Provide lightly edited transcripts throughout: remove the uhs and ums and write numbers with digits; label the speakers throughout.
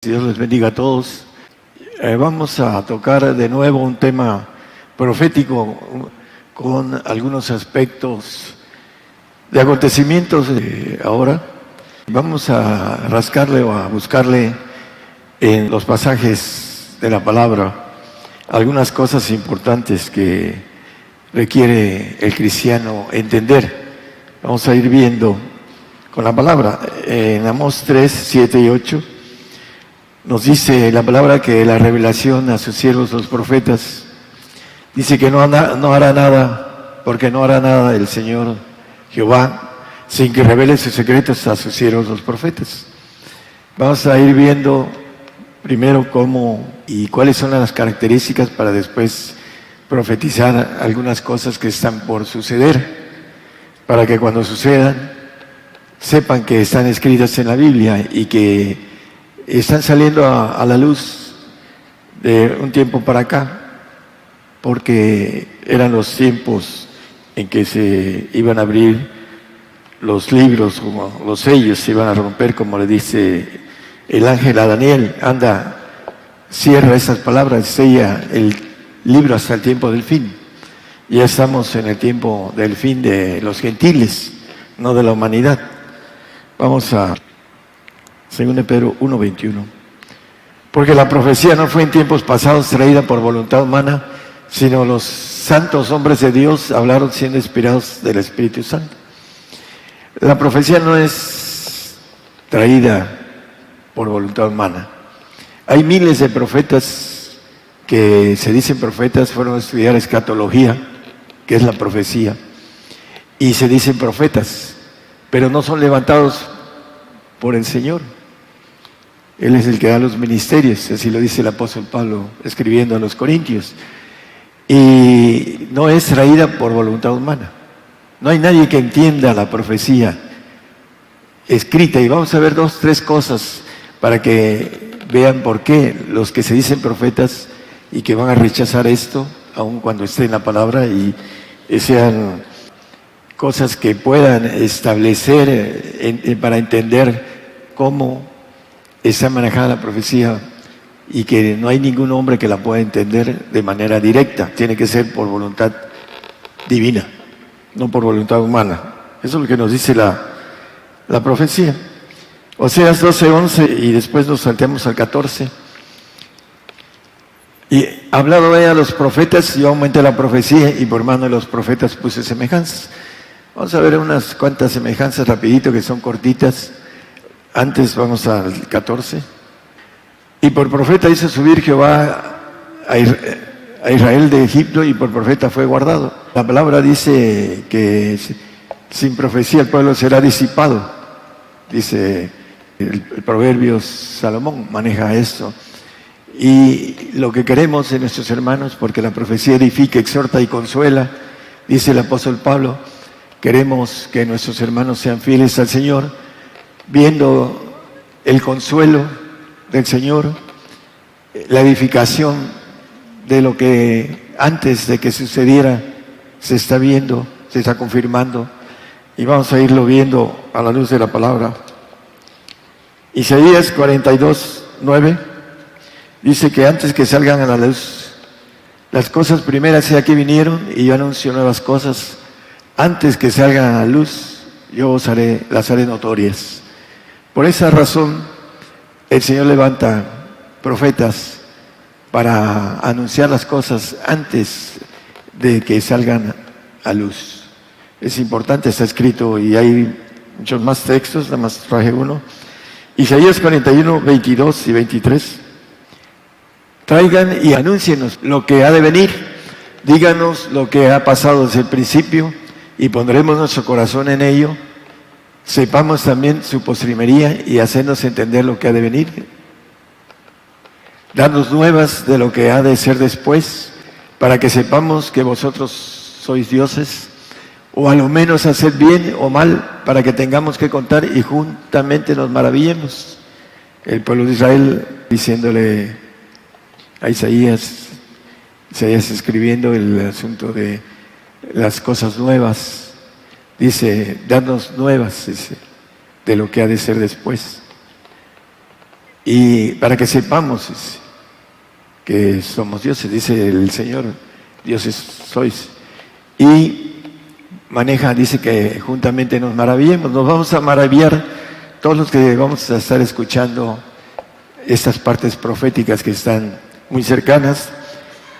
Speaker 1: Dios les bendiga a todos. Vamos a tocar de nuevo un tema profético con algunos aspectos de acontecimientos de ahora. Vamos a rascarle o a buscarle en los pasajes de la palabra algunas cosas importantes que requiere el cristiano entender. Vamos a ir viendo con la palabra. En Amós 3, 7 y 8 nos dice la palabra que la revelación a sus siervos los profetas dice que no hará nada, porque no hará nada el Señor Jehová sin que revele sus secretos a sus siervos los profetas. Vamos a ir viendo primero cómo y cuáles son las características para después profetizar algunas cosas que están por suceder, para que cuando sucedan sepan que están escritas en la Biblia y que están saliendo a la luz de un tiempo para acá, porque eran los tiempos en que se iban a abrir los libros, como los sellos se iban a romper, como le dice el ángel a Daniel: anda, cierra esas palabras, sella el libro hasta el tiempo del fin. Ya estamos en el tiempo del fin de los gentiles, no de la humanidad. Vamos a 2 Pedro 1:21. Porque la profecía no fue en tiempos pasados traída por voluntad humana, sino los santos hombres de Dios hablaron siendo inspirados del Espíritu Santo. La profecía no es traída por voluntad humana. Hay miles de profetas que se dicen profetas, fueron a estudiar escatología, que es la profecía, y se dicen profetas, pero no son levantados por el Señor. Él es el que da los ministerios, así lo dice el apóstol Pablo escribiendo a los Corintios, y no es traída por voluntad humana. No hay nadie que entienda la profecía escrita, y vamos a ver 2, 3 cosas para que vean por qué los que se dicen profetas y que van a rechazar esto, aun cuando esté en la palabra, y sean cosas que puedan establecer para entender cómo está manejada la profecía, y que no hay ningún hombre que la pueda entender de manera directa. Tiene que ser por voluntad divina, no por voluntad humana. Eso es lo que nos dice la profecía. Oseas 12:11, y después nos salteamos al 14. Y hablado a los profetas, yo aumenté la profecía, y por mano de los profetas puse semejanzas. Vamos a ver unas cuantas semejanzas rapidito, que son cortitas. Antes vamos al 14. Y por profeta hizo subir Jehová a Israel de Egipto, y por profeta fue guardado. La palabra dice que sin profecía el pueblo será disipado. Dice el proverbio, Salomón maneja esto. Y lo que queremos de nuestros hermanos, porque la profecía edifica, exhorta y consuela, dice el apóstol Pablo, queremos que nuestros hermanos sean fieles al Señor, viendo el consuelo del Señor, la edificación de lo que antes de que sucediera se está viendo, se está confirmando, y vamos a irlo viendo a la luz de la palabra. Isaías 42:9 dice que antes que salgan a la luz las cosas primeras, he aquí vinieron, y yo anuncio nuevas cosas. Antes que salgan a la luz, yo las haré notorias. Por esa razón, el Señor levanta profetas para anunciar las cosas antes de que salgan a luz. Es importante, está escrito, y hay muchos más textos, nada más traje uno. Isaías 41:22 y 23. Traigan y anúncienos lo que ha de venir. Díganos lo que ha pasado desde el principio, y pondremos nuestro corazón en ello. Sepamos también su postrimería, y hacernos entender lo que ha de venir. Darnos nuevas de lo que ha de ser después, para que sepamos que vosotros sois dioses, o a lo menos hacer bien o mal, para que tengamos que contar y juntamente nos maravillemos. El pueblo de Israel diciéndole a Isaías escribiendo el asunto de las cosas nuevas, dice, darnos nuevas de lo que ha de ser después. Y para que sepamos que somos dioses, dice el Señor, dioses sois. Y dice que juntamente nos maravillemos. Nos vamos a maravillar todos los que vamos a estar escuchando estas partes proféticas que están muy cercanas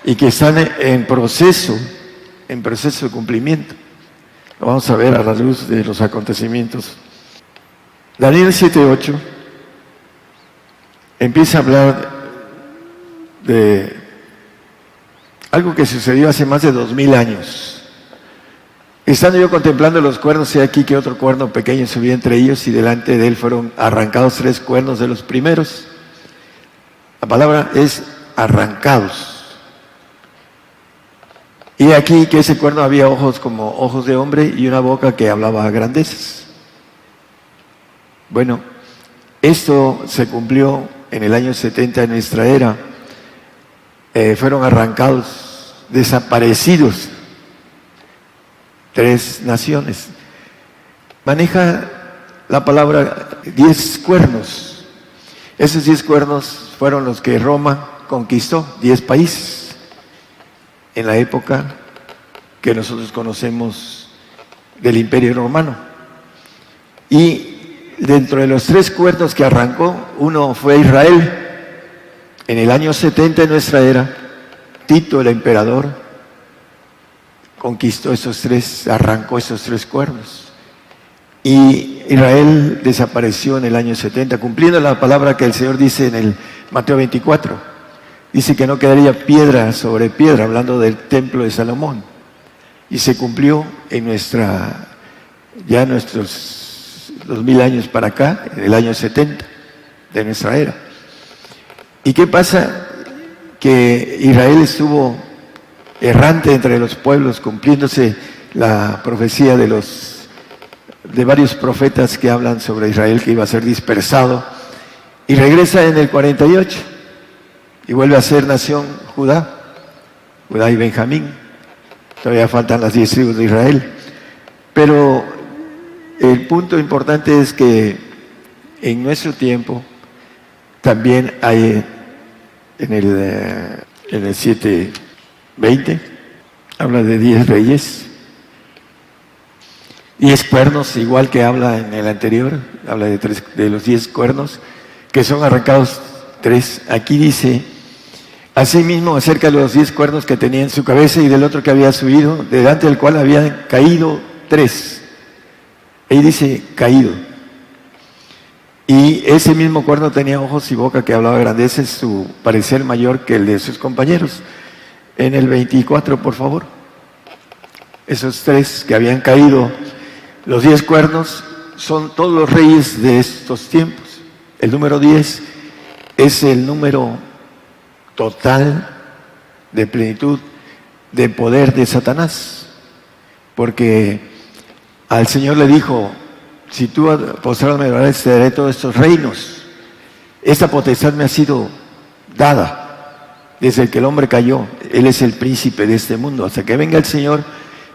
Speaker 1: y que están en proceso de cumplimiento. Lo vamos a ver a la luz de los acontecimientos. Daniel 7:8 empieza a hablar de algo que sucedió hace más de 2000 años. Estando yo contemplando los cuernos, he aquí que otro cuerno pequeño subía entre ellos, y delante de él fueron arrancados 3 cuernos de los primeros. La palabra es arrancados. Y aquí que ese cuerno había ojos como ojos de hombre y una boca que hablaba grandezas. Bueno, esto se cumplió en el año 70 de nuestra era. Fueron arrancados, desaparecidos 3 naciones. Maneja la palabra 10 cuernos. Esos 10 cuernos fueron los que Roma conquistó, 10 países, en la época que nosotros conocemos del Imperio Romano. Y dentro de los 3 cuernos que arrancó, uno fue Israel. En el año 70 de nuestra era, Tito, el emperador, conquistó arrancó esos 3 cuernos. Y Israel desapareció en el año 70, cumpliendo la palabra que el Señor dice en el Mateo 24. Dice que no quedaría piedra sobre piedra, hablando del templo de Salomón. Y se cumplió en nuestros 2000 años para acá, en el año 70 de nuestra era. ¿Y qué pasa? Que Israel estuvo errante entre los pueblos, cumpliéndose la profecía de varios profetas que hablan sobre Israel, que iba a ser dispersado. Y regresa en el 48 y vuelve a ser nación Judá y Benjamín. Todavía faltan las 10 tribus de Israel. Pero el punto importante es que en nuestro tiempo también hay en el 7:20 habla de 10 reyes, 10 cuernos, igual que habla en el anterior, habla de los 10 cuernos que son arrancados 3. Aquí dice asimismo acerca de los 10 cuernos que tenía en su cabeza y del otro que había subido, delante del cual habían caído 3. Ahí dice caído. Y ese mismo cuerno tenía ojos y boca que hablaba grandeces, su parecer mayor que el de sus compañeros. En el 24, por favor. Esos 3 que habían caído, los 10 cuernos, son todos los reyes de estos tiempos. El número 10 es el número total de plenitud de poder de Satanás. Porque al Señor le dijo: si tú postrado me adorarás, te daré todos estos reinos. Esta potestad me ha sido dada desde que el hombre cayó. Él es el príncipe de este mundo. Hasta que venga el Señor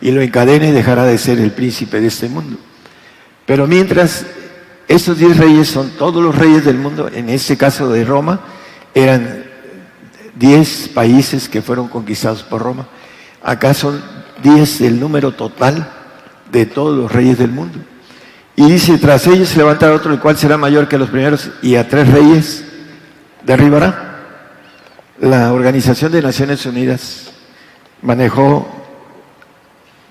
Speaker 1: y lo encadene, dejará de ser el príncipe de este mundo. Pero mientras, estos 10 reyes son todos los reyes del mundo. En este caso de Roma, eran 10 países que fueron conquistados por Roma. Acá son 10 del número total de todos los reyes del mundo. Y dice: tras ellos se levantará otro, el cual será mayor que los primeros, y a 3 reyes derribará. La Organización de Naciones Unidas manejó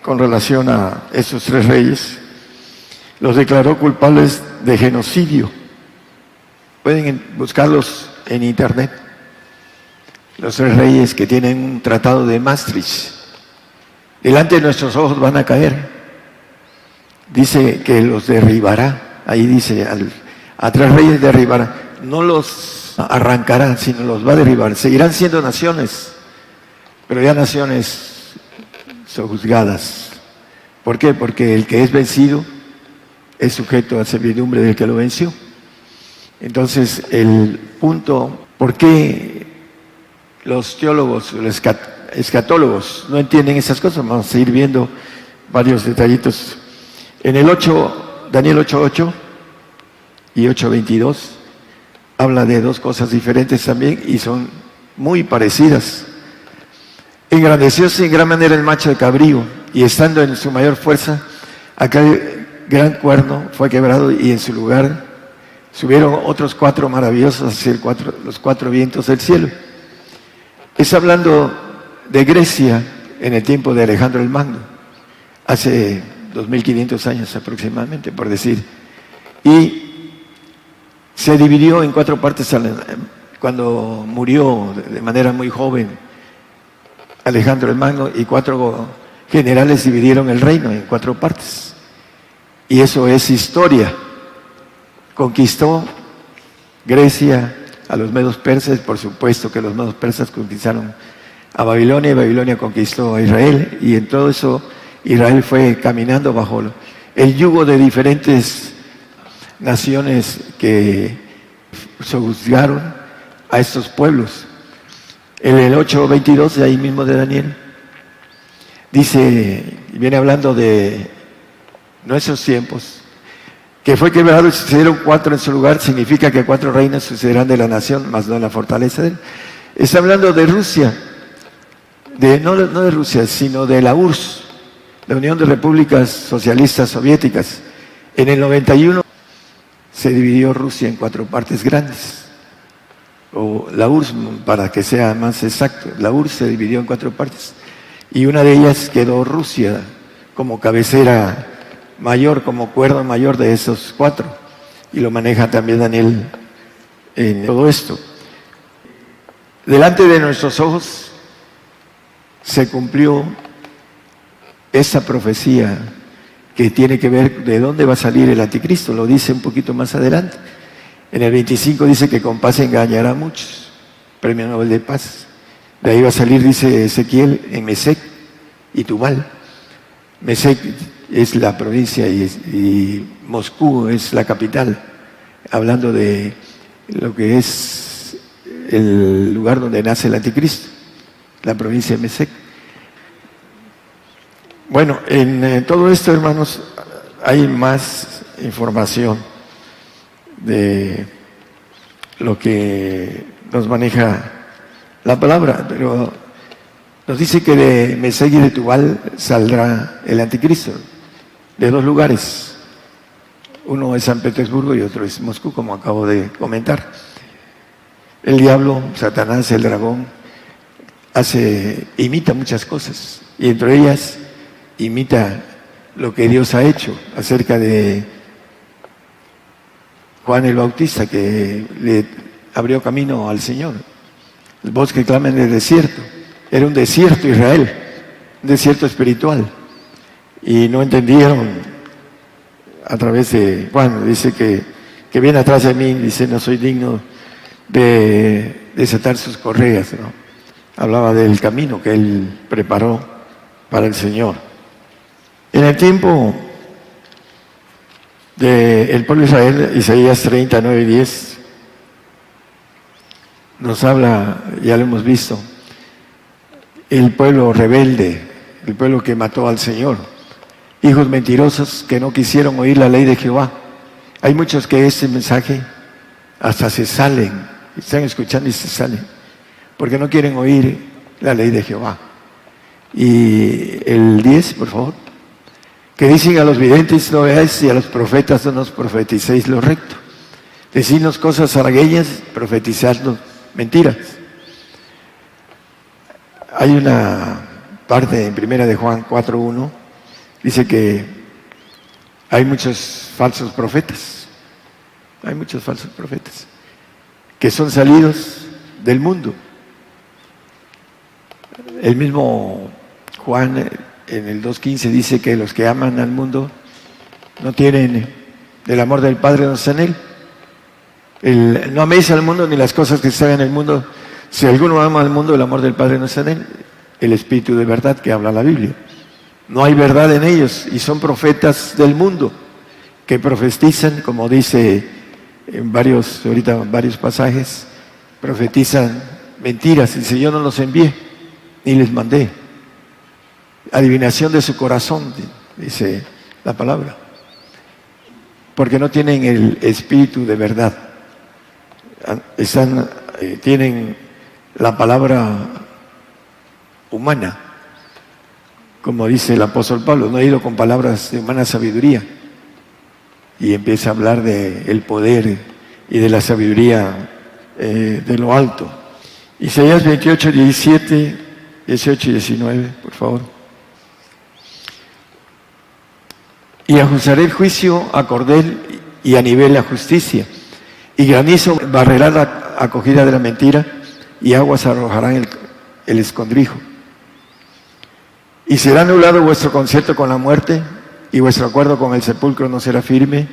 Speaker 1: con relación a esos 3 reyes, los declaró culpables de genocidio. Pueden buscarlos en internet. Los 3 reyes que tienen un tratado de Maastricht, delante de nuestros ojos van a caer. Dice que los derribará. Ahí dice, a 3 reyes derribará. No los arrancará, sino los va a derribar. Seguirán siendo naciones, pero ya naciones sojuzgadas. ¿Por qué? Porque el que es vencido es sujeto a servidumbre del que lo venció. Entonces, el punto, ¿por qué los teólogos, los escatólogos no entienden esas cosas? Vamos a ir viendo varios detallitos. En el 8, Daniel 8:8 y 8:22, habla de dos cosas diferentes también y son muy parecidas. Engrandecióse en gran manera el macho de cabrío, y estando en su mayor fuerza, aquel gran cuerno fue quebrado, y en su lugar subieron otros 4 maravillosos hacia los 4 vientos del cielo. Es hablando de Grecia en el tiempo de Alejandro el Magno, hace 2500 años aproximadamente, por decir. Y se dividió en 4 partes cuando murió de manera muy joven Alejandro el Magno, y 4 generales dividieron el reino en 4 partes. Y eso es historia. Conquistó Grecia a los medos persas, por supuesto que los medos persas conquistaron a Babilonia, y Babilonia conquistó a Israel, y en todo eso Israel fue caminando bajo el yugo de diferentes naciones que sojuzgaron a estos pueblos. En el 8:22, de ahí mismo de Daniel, dice, viene hablando de nuestros tiempos, que fue quebrado y sucedieron 4 en su lugar. Significa que 4 reinos sucederán de la nación, mas no de la fortaleza de él. Está hablando de Rusia, no de Rusia, sino de la URSS, la Unión de Repúblicas Socialistas Soviéticas. En el 91 se dividió Rusia en 4 partes grandes, o la URSS, para que sea más exacto. La URSS se dividió en 4 partes, y una de ellas quedó Rusia como cabecera mayor, como cuerno mayor de esos 4, y lo maneja también Daniel en todo esto. Delante de nuestros ojos se cumplió esa profecía que tiene que ver de dónde va a salir el anticristo. Lo dice un poquito más adelante. En el 25 dice que con paz engañará a muchos, Premio Nobel de Paz. De ahí va a salir, dice Ezequiel, en Mesec y Tubal. Mesec es la provincia y Moscú es la capital, hablando de lo que es el lugar donde nace el anticristo, la provincia de Mesec. Bueno, en todo esto, hermanos, hay más información de lo que nos maneja la palabra, pero nos dice que de Mesec y de Tubal saldrá el anticristo, de 2 lugares. Uno es San Petersburgo y otro es Moscú, como acabo de comentar. El diablo, Satanás, el dragón, imita muchas cosas, y entre ellas imita lo que Dios ha hecho acerca de Juan el Bautista, que le abrió camino al Señor. El bosque clama en el desierto. Era un desierto Israel, un desierto espiritual. Y no entendieron a través de Juan. Dice que viene atrás de mí, dice, no soy digno de desatar sus correas, ¿no? Hablaba del camino que él preparó para el Señor. En el tiempo del pueblo de Israel, Isaías 39:10, nos habla, ya lo hemos visto, el pueblo rebelde, el pueblo que mató al Señor, hijos mentirosos que no quisieron oír la ley de Jehová. Hay muchos que ese mensaje hasta se salen, están escuchando y se salen, porque no quieren oír la ley de Jehová. Y el 10, por favor, que dicen a los videntes no veáis, y a los profetas no nos profeticéis lo recto. Decidnos cosas halagüeñas, profetizadnos mentiras. Hay una parte en 1 de Juan 4:1, dice que hay muchos falsos profetas, que son salidos del mundo. El mismo Juan en el 2:15 dice que los que aman al mundo no tienen el amor del Padre, no está en él. No améis al mundo ni las cosas que están en el mundo. Si alguno ama al mundo, el amor del Padre no está en él. El Espíritu de verdad que habla la Biblia. No hay verdad en ellos, y son profetas del mundo que profetizan, como dice en varios pasajes, profetizan mentiras. Dice, yo no los envié ni les mandé. Adivinación de su corazón, dice la palabra, porque no tienen el espíritu de verdad. tienen la palabra humana, como dice el apóstol Pablo, no he ido con palabras de humana sabiduría, y empieza a hablar del poder y de la sabiduría de lo alto. Isaías 28, 17, 18 y 19, por favor. Y ajustaré el juicio a cordel y a nivel la justicia, y granizo barrerá la acogida de la mentira, y aguas arrojarán el escondrijo. Y será anulado vuestro concierto con la muerte, y vuestro acuerdo con el sepulcro no será firme.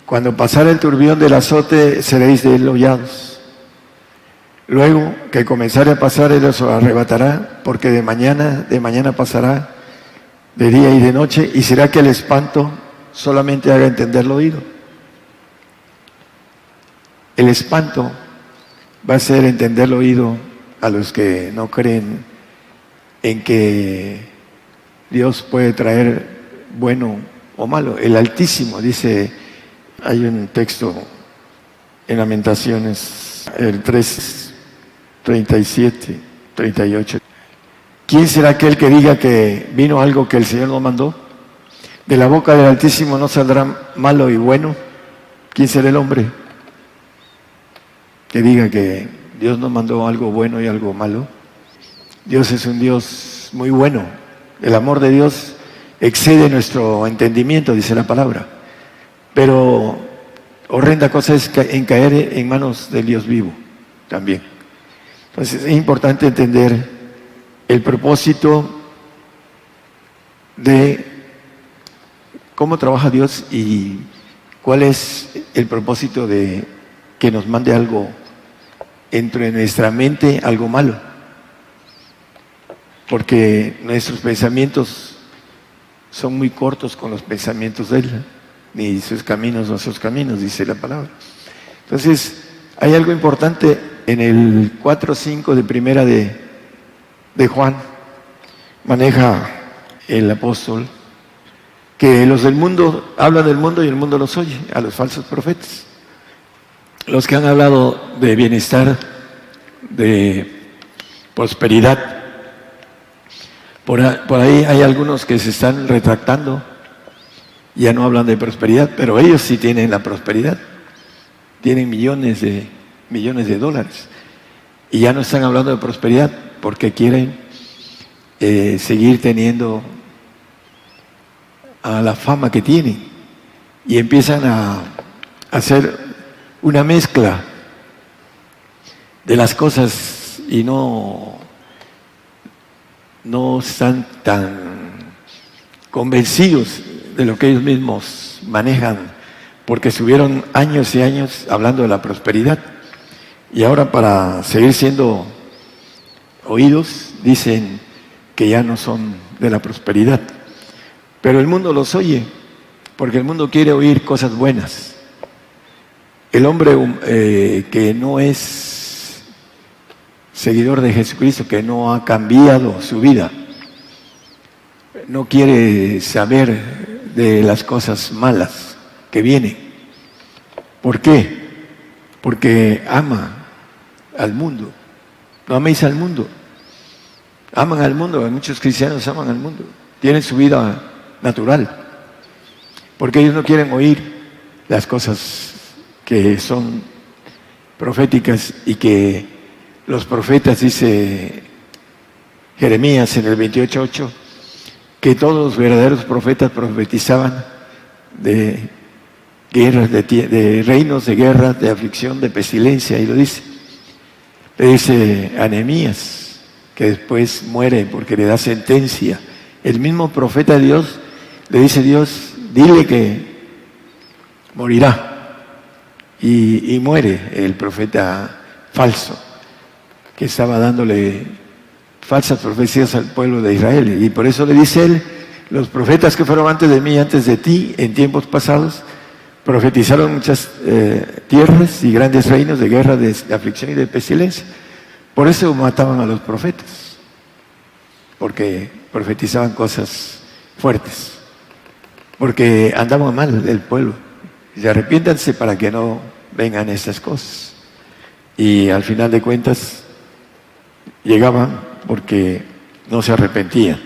Speaker 1: Cuando pasara el turbión del azote, seréis de él hollados. Luego que comenzare a pasar, él os arrebatará, porque de mañana pasará, de día y de noche, y será que el espanto solamente haga entender lo oído. El espanto va a ser entender lo oído a los que no creen en que Dios puede traer bueno o malo. El Altísimo dice, hay un texto en Lamentaciones, el 3, 37, 38. ¿Quién será aquel que diga que vino algo que el Señor no mandó? De la boca del Altísimo no saldrá malo y bueno. ¿Quién será el hombre que diga que Dios nos mandó algo bueno y algo malo? Dios es un Dios muy bueno. El amor de Dios excede nuestro entendimiento, dice la palabra. Pero horrenda cosa es en caer en manos del Dios vivo también. Entonces es importante entender el propósito de cómo trabaja Dios y cuál es el propósito de que nos mande algo entre nuestra mente, algo malo. Porque nuestros pensamientos son muy cortos con los pensamientos de Él, ni sus caminos nuestros caminos, dice la palabra. Entonces, hay algo importante en el 4:5 de primera de Juan, maneja el apóstol, que los del mundo hablan del mundo y el mundo los oye, a los falsos profetas. Los que han hablado de bienestar, de prosperidad, por ahí hay algunos que se están retractando, ya no hablan de prosperidad, pero ellos sí tienen la prosperidad, tienen millones de dólares, y ya no están hablando de prosperidad porque quieren seguir teniendo a la fama que tienen, y empiezan a hacer una mezcla de las cosas y no están tan convencidos de lo que ellos mismos manejan, porque estuvieron años y años hablando de la prosperidad, y ahora para seguir siendo oídos dicen que ya no son de la prosperidad. Pero el mundo los oye, porque el mundo quiere oír cosas buenas. El hombre que no es seguidor de Jesucristo, que no ha cambiado su vida, no quiere saber de las cosas malas que vienen. ¿Por qué? Porque ama al mundo. No améis al mundo. Aman al mundo. Muchos cristianos aman al mundo. Tienen su vida natural. Porque ellos no quieren oír las cosas que son proféticas y que los profetas, dice Jeremías en el 28:8, que todos los verdaderos profetas profetizaban de guerras, de reinos, de guerra, de aflicción, de pestilencia, y lo dice. Le dice a Nehemías, que después muere porque le da sentencia. El mismo profeta de Dios le dice: Dios, dile que morirá. Y muere el profeta falso, que estaba dándole falsas profecías al pueblo de Israel. Y por eso le dice él: los profetas que fueron antes de mí, antes de ti, en tiempos pasados, profetizaron muchas tierras y grandes reinos de guerra, de aflicción y de pestilencia. Por eso mataban a los profetas, porque profetizaban cosas fuertes, porque andaban mal el pueblo. Y arrepiéntanse para que no vengan estas cosas. y al final de cuentas llegaban porque no se arrepentían.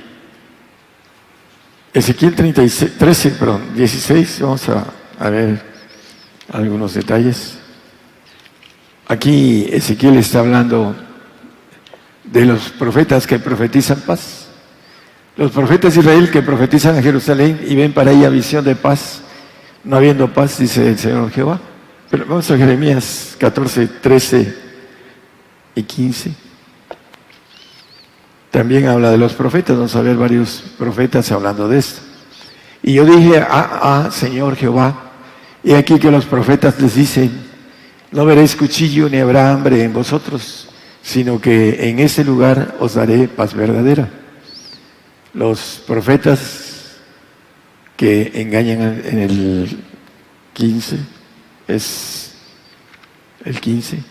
Speaker 1: Ezequiel 16, vamos a ver algunos detalles. Aquí Ezequiel está hablando de los profetas que profetizan paz. Los profetas de Israel que profetizan a Jerusalén y ven para ella visión de paz, no habiendo paz, dice el Señor Jehová. Pero vamos a Jeremías 14, 13 y 15. También habla de los profetas, vamos a ver varios profetas hablando de esto. Y yo dije, Señor Jehová, y aquí que los profetas les dicen, no veréis cuchillo ni habrá hambre en vosotros, sino que en ese lugar os daré paz verdadera. Los profetas que engañan en el 15, es el 15.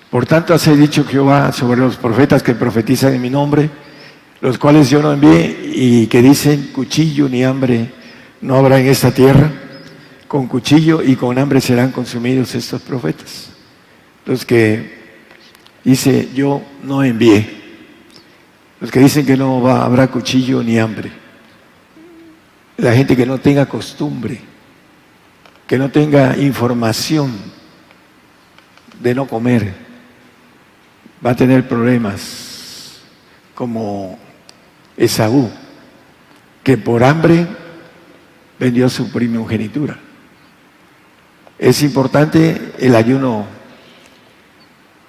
Speaker 1: Por tanto, así ha dicho Jehová sobre los profetas que profetizan en mi nombre, los cuales yo no envié y que dicen cuchillo ni hambre no habrá en esta tierra. Con cuchillo y con hambre serán consumidos estos profetas. Los que dice yo no envié. Los que dicen que no habrá cuchillo ni hambre. La gente que no tenga costumbre, que no tenga información de no comer, va a tener problemas como Esaú, que por hambre vendió su primogenitura. Es importante el ayuno,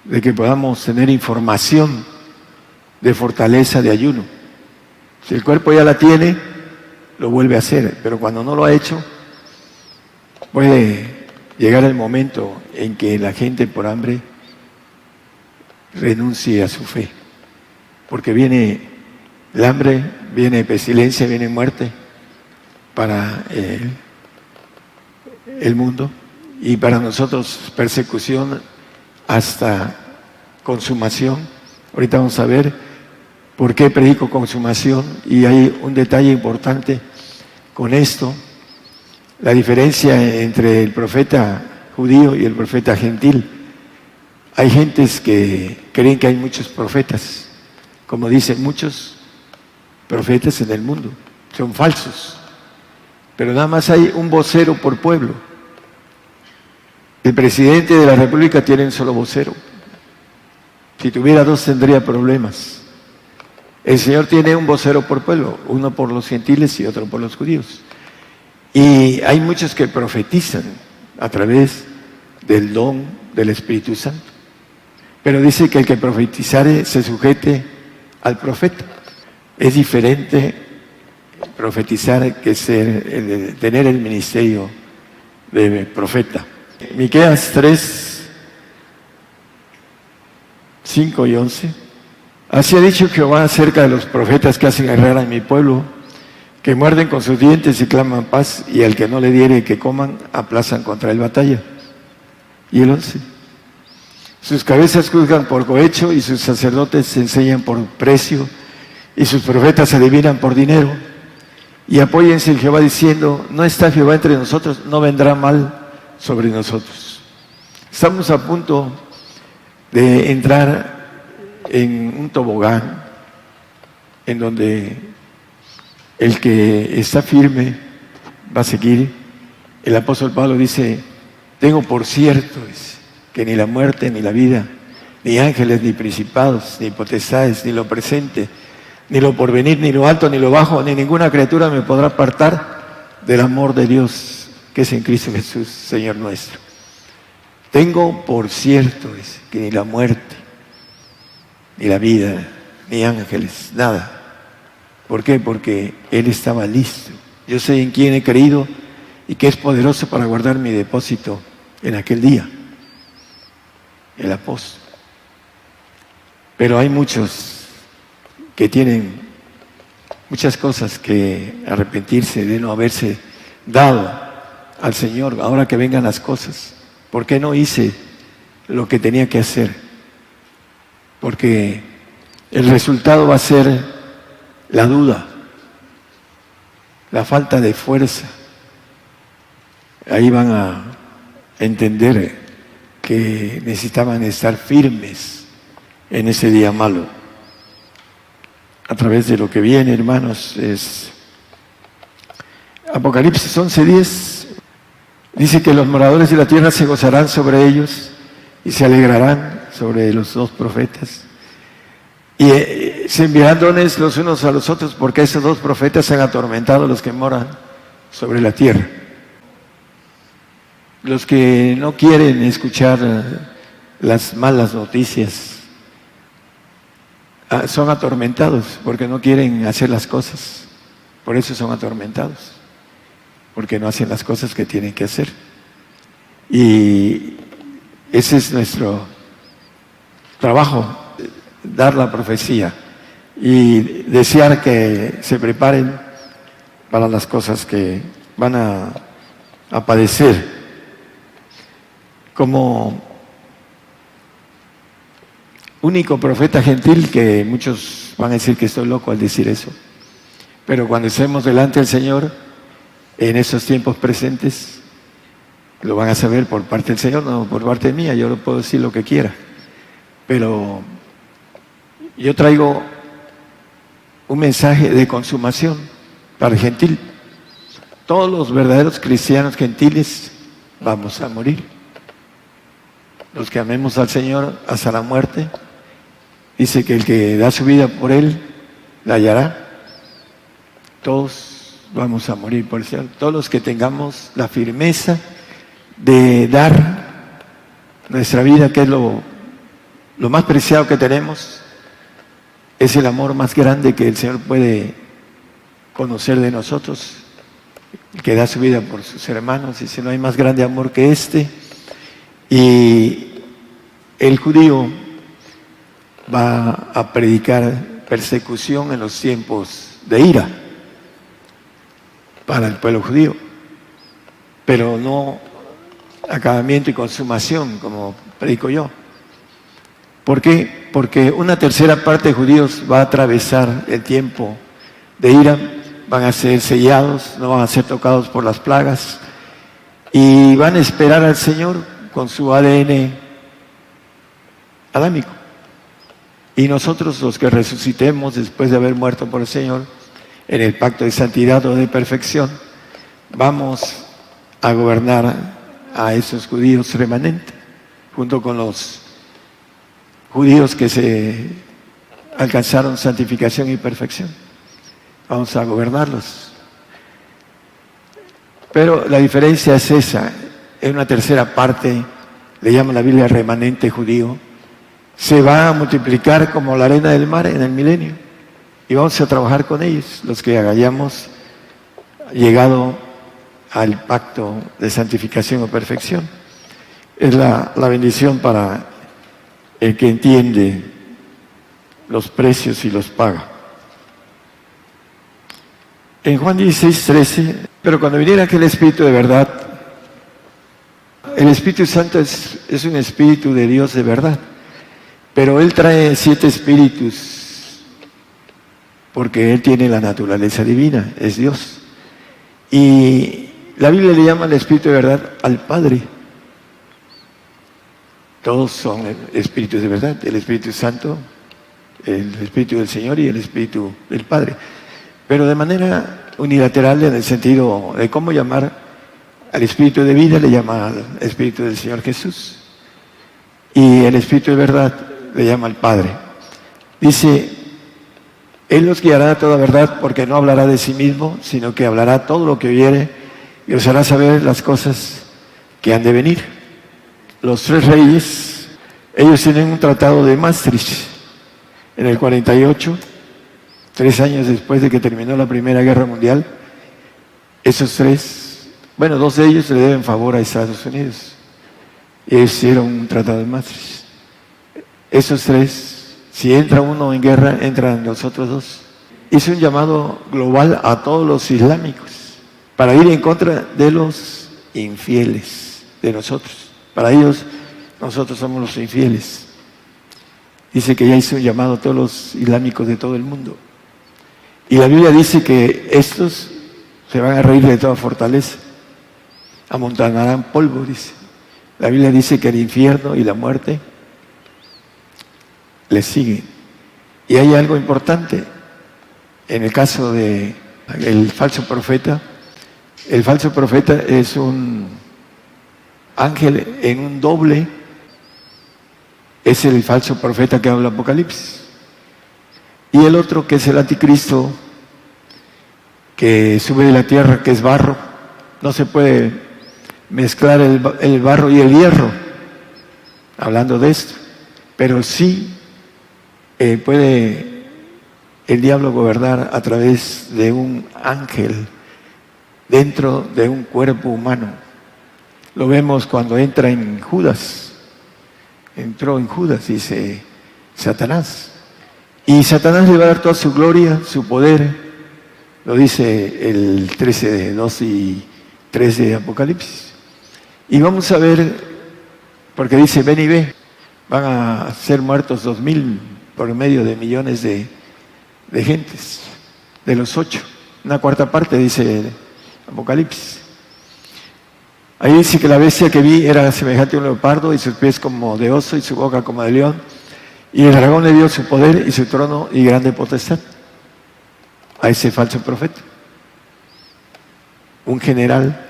Speaker 1: de que podamos tener información de fortaleza de ayuno. Si el cuerpo ya la tiene, lo vuelve a hacer, pero cuando no lo ha hecho, puede llegar el momento en que la gente por hambre renuncie a su fe, porque viene el hambre, viene pestilencia, viene muerte para el mundo, y para nosotros persecución hasta consumación. Ahorita vamos a ver por qué predico consumación, y hay un detalle importante con esto, la diferencia entre el profeta judío y el profeta gentil. Hay gentes que creen que hay muchos profetas, como dicen muchos profetas en el mundo, son falsos, pero nada más hay un vocero por pueblo. El presidente de la República tiene un solo vocero. Si tuviera dos tendría problemas. El Señor tiene un vocero por pueblo, uno por los gentiles y otro por los judíos. Y hay muchos que profetizan a través del don del Espíritu Santo. Pero dice que el que profetizare se sujete al profeta. Es diferente profetizar que tener el ministerio de profeta. Miqueas 3, 5 y 11. Así ha dicho Jehová acerca de los profetas que hacen errar a mi pueblo, que muerden con sus dientes y claman paz, y al que no le diere que coman, aplazan contra él batalla. Y el 11. Sus cabezas juzgan por cohecho, y sus sacerdotes se enseñan por precio, y sus profetas adivinan por dinero. Y apóyense en Jehová diciendo, no está Jehová entre nosotros, no vendrá mal sobre nosotros. Estamos a punto de entrar en un tobogán en donde el que está firme va a seguir. El apóstol Pablo dice, tengo por cierto que ni la muerte ni la vida, ni ángeles, ni principados, ni potestades, ni lo presente, ni lo porvenir, ni lo alto, ni lo bajo, ni ninguna criatura me podrá apartar del amor de Dios que es en Cristo Jesús, Señor nuestro. Tengo por cierto que ni la muerte, ni la vida, ni ángeles, nada. ¿Por qué? Porque Él estaba listo. Yo sé en quién he creído y que es poderoso para guardar mi depósito en aquel día. El apóstol. Pero hay muchos que tienen muchas cosas que arrepentirse de no haberse dado al Señor. Ahora que vengan las cosas, ¿por qué no hice lo que tenía que hacer? Porque el resultado va a ser la duda, la falta de fuerza. Ahí van a entender que necesitaban estar firmes en ese día malo. A través de lo que viene, hermanos, es Apocalipsis 11:10. Dice que los moradores de la tierra se gozarán sobre ellos y se alegrarán sobre los dos profetas. Y se enviarán dones los unos a los otros, porque esos dos profetas han atormentado a los que moran sobre la tierra. Los que no quieren escuchar las malas noticias son atormentados porque no quieren hacer las cosas. Por eso son atormentados, porque no hacen las cosas que tienen que hacer. Y ese es nuestro trabajo, dar la profecía y desear que se preparen para las cosas que van a padecer. Como único profeta gentil, que muchos van a decir que estoy loco al decir eso, pero cuando estemos delante del Señor en esos tiempos presentes, lo van a saber por parte del Señor, no por parte mía. Yo no puedo decir lo que quiera, pero yo traigo un mensaje de consumación para el gentil. Todos los verdaderos cristianos gentiles vamos a morir. Los que amemos al Señor hasta la muerte, dice que el que da su vida por Él, la hallará. Todos vamos a morir por el Señor. Todos los que tengamos la firmeza de dar nuestra vida, que es lo más preciado que tenemos, es el amor más grande que el Señor puede conocer de nosotros, el que da su vida por sus hermanos. Dice, no hay más grande amor que este. Y el judío va a predicar persecución en los tiempos de ira para el pueblo judío, pero no acabamiento y consumación como predico yo. ¿Por qué? Porque una tercera parte de judíos va a atravesar el tiempo de ira, van a ser sellados, no van a ser tocados por las plagas y van a esperar al Señor con su ADN adámico. Y nosotros, los que resucitemos después de haber muerto por el Señor en el pacto de santidad o de perfección, vamos a gobernar a esos judíos remanentes, junto con los judíos que se alcanzaron santificación y perfección. Vamos a gobernarlos. Pero la diferencia es esa. En una tercera parte, le llama la Biblia remanente judío, se va a multiplicar como la arena del mar en el milenio. Y vamos a trabajar con ellos, los que hayamos llegado al pacto de santificación o perfección. Es la bendición para el que entiende los precios y los paga. En Juan 16:13, pero cuando viniera aquel Espíritu de verdad, el Espíritu Santo es un Espíritu de Dios de verdad, pero Él trae 7 espíritus porque Él tiene la naturaleza divina, es Dios. Y la Biblia le llama al Espíritu de verdad al Padre. Todos son espíritus de verdad, el Espíritu Santo, el Espíritu del Señor y el Espíritu del Padre. Pero de manera unilateral, en el sentido de cómo llamar al Espíritu de vida, le llama al Espíritu del Señor Jesús. Y el Espíritu de verdad le llama al Padre. Dice, Él los guiará a toda verdad, porque no hablará de sí mismo, sino que hablará todo lo que oyere y os hará saber las cosas que han de venir. Los 3 reyes, ellos tienen un tratado de Maastricht en el 48, 3 años después de que terminó la Primera Guerra Mundial. Esos 3, bueno, 2 de ellos le deben favor a Estados Unidos. Ellos hicieron un tratado de Maastricht. Esos 3, si entra uno en guerra, entran los otros 2. Hizo un llamado global a todos los islámicos para ir en contra de los infieles, de nosotros. Para ellos, nosotros somos los infieles. Dice que ya hizo un llamado a todos los islámicos de todo el mundo. Y la Biblia dice que estos se van a reír de toda fortaleza, amontonarán polvo, dice. La Biblia dice que el infierno y la muerte le siguen. Y hay algo importante. En el caso de el falso profeta es un ángel en un doble, es el falso profeta que habla Apocalipsis. Y el otro, que es el anticristo, que sube de la tierra, que es barro. No se puede mezclar el barro y el hierro, hablando de esto. Pero sí puede el diablo gobernar a través de un ángel dentro de un cuerpo humano. Lo vemos cuando entra en Judas. Entró en Judas, dice Satanás. Y Satanás le va a dar toda su gloria, su poder. Lo dice el 2 y 3 de Apocalipsis. Y vamos a ver, porque dice, ven y ve, van a ser muertos 2000 por medio de millones de gentes, de los 8. Una cuarta parte, dice Apocalipsis. Ahí dice que la bestia que vi era semejante a un leopardo, y sus pies como de oso, y su boca como de león. Y el dragón le dio su poder y su trono y grande potestad a ese falso profeta, un general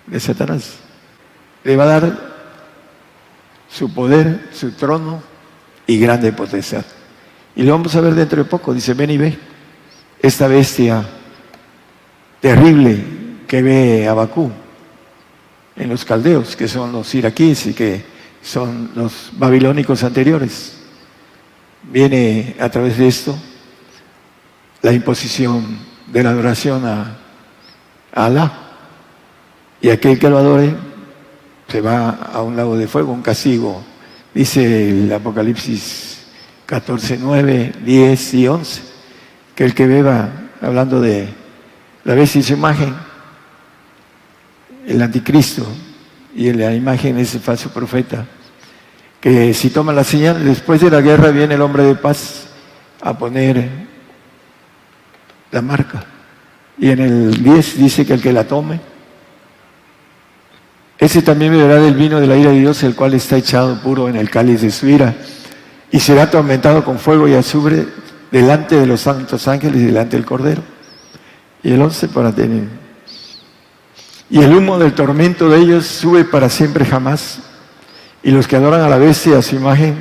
Speaker 1: de Satanás. Le va a dar su poder, su trono y grande potestad. Y lo vamos a ver dentro de poco. Dice, ven y ve esta bestia terrible que ve Abacú en los caldeos, que son los iraquíes y que son los babilónicos anteriores. Viene a través de esto la imposición de la adoración a Alá, y aquel que lo adore se va a un lago de fuego, un castigo. Dice el Apocalipsis 14, 9, 10 y 11, que el que beba, hablando de la bestia y su imagen, el anticristo, y la imagen es el falso profeta, que si toma la señal, después de la guerra viene el hombre de paz a poner la marca. Y en el 10 dice que el que la tome, ese también beberá del vino de la ira de Dios, el cual está echado puro en el cáliz de su ira, y será atormentado con fuego y azufre delante de los santos ángeles y delante del Cordero. Y el 11 para tener. Y el humo del tormento de ellos sube para siempre jamás. Y los que adoran a la bestia, a su imagen,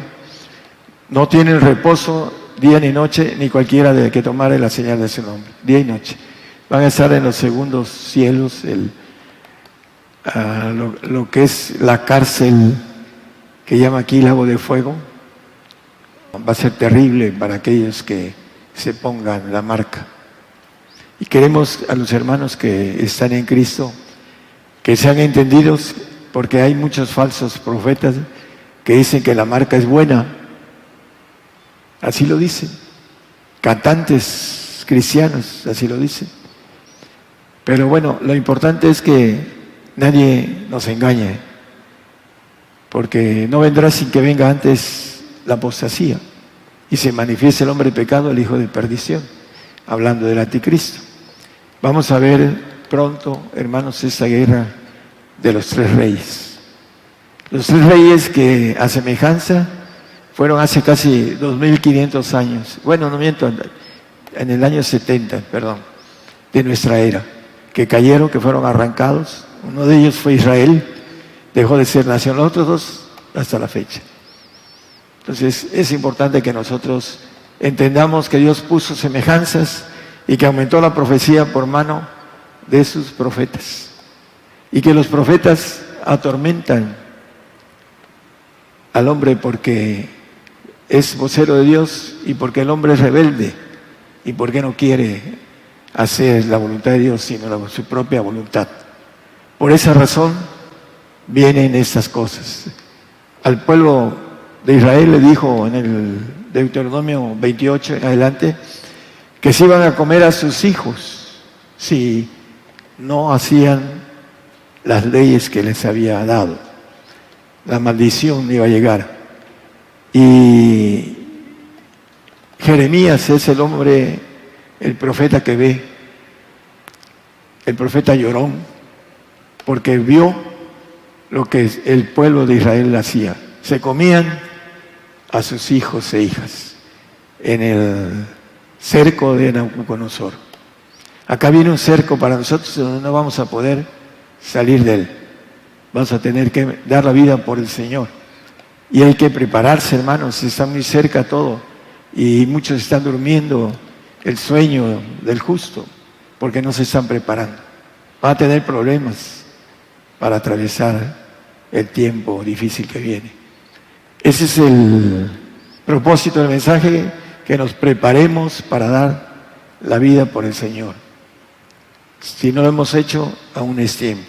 Speaker 1: no tienen reposo día ni noche, ni cualquiera de que tomare la señal de su nombre. Día y noche. Van a estar en los segundos cielos, lo que es la cárcel que llama aquí lago de fuego. Va a ser terrible para aquellos que se pongan la marca. Y queremos a los hermanos que están en Cristo que sean entendidos, porque hay muchos falsos profetas que dicen que la marca es buena. Así lo dicen. Cantantes cristianos así lo dicen. Pero bueno, lo importante es que nadie nos engañe, porque no vendrá sin que venga antes la apostasía y se manifieste el hombre de pecado, el hijo de perdición, hablando del anticristo. Vamos a ver pronto, hermanos, esta guerra de los 3 reyes. Los 3 reyes que a semejanza fueron hace casi 2500 años, bueno, no miento, en el año 70, perdón, de nuestra era, que cayeron, que fueron arrancados. Uno de ellos fue Israel, dejó de ser nación, los otros 2 hasta la fecha. Entonces es importante que nosotros entendamos que Dios puso semejanzas y que aumentó la profecía por mano de sus profetas, y que los profetas atormentan al hombre porque es vocero de Dios y porque el hombre es rebelde y porque no quiere hacer la voluntad de Dios sino su propia voluntad. Por esa razón vienen estas cosas. Al pueblo de Israel le dijo en el Deuteronomio 28 en adelante que se iban a comer a sus hijos si no hacían las leyes que les había dado. La maldición iba a llegar. Y Jeremías es el hombre, el profeta que ve, el profeta llorón, porque vio lo que el pueblo de Israel hacía. Se comían a sus hijos e hijas en el cerco de Nabucodonosor. Acá viene un cerco para nosotros donde no vamos a poder salir de él. Vamos a tener que dar la vida por el Señor. Y hay que prepararse, hermanos, está muy cerca todo. Y muchos están durmiendo el sueño del justo porque no se están preparando. Van a tener problemas para atravesar el tiempo difícil que viene. Ese es el propósito del mensaje, que nos preparemos para dar la vida por el Señor. Si no lo hemos hecho, aún es tiempo.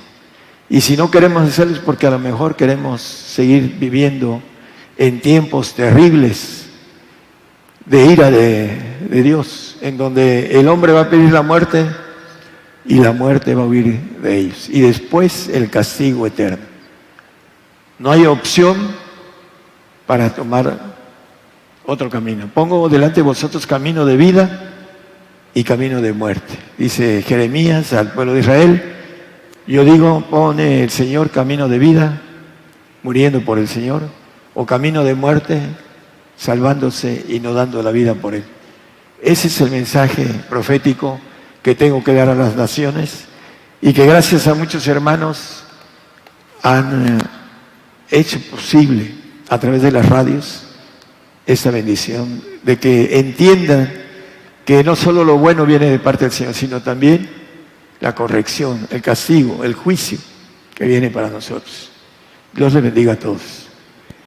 Speaker 1: Y si no queremos hacerlo es porque a lo mejor queremos seguir viviendo en tiempos terribles de ira de Dios, en donde el hombre va a pedir la muerte y la muerte va a huir de ellos. Y después el castigo eterno. No hay opción para tomar otro camino. Pongo delante de vosotros camino de vida y camino de muerte. Dice Jeremías al pueblo de Israel. Yo digo, pone el Señor camino de vida, muriendo por el Señor, o camino de muerte, salvándose y no dando la vida por Él. Ese es el mensaje profético que tengo que dar a las naciones y que gracias a muchos hermanos han hecho posible a través de las radios esta bendición de que entiendan que no solo lo bueno viene de parte del Señor, sino también la corrección, el castigo, el juicio que viene para nosotros. Dios les bendiga a todos.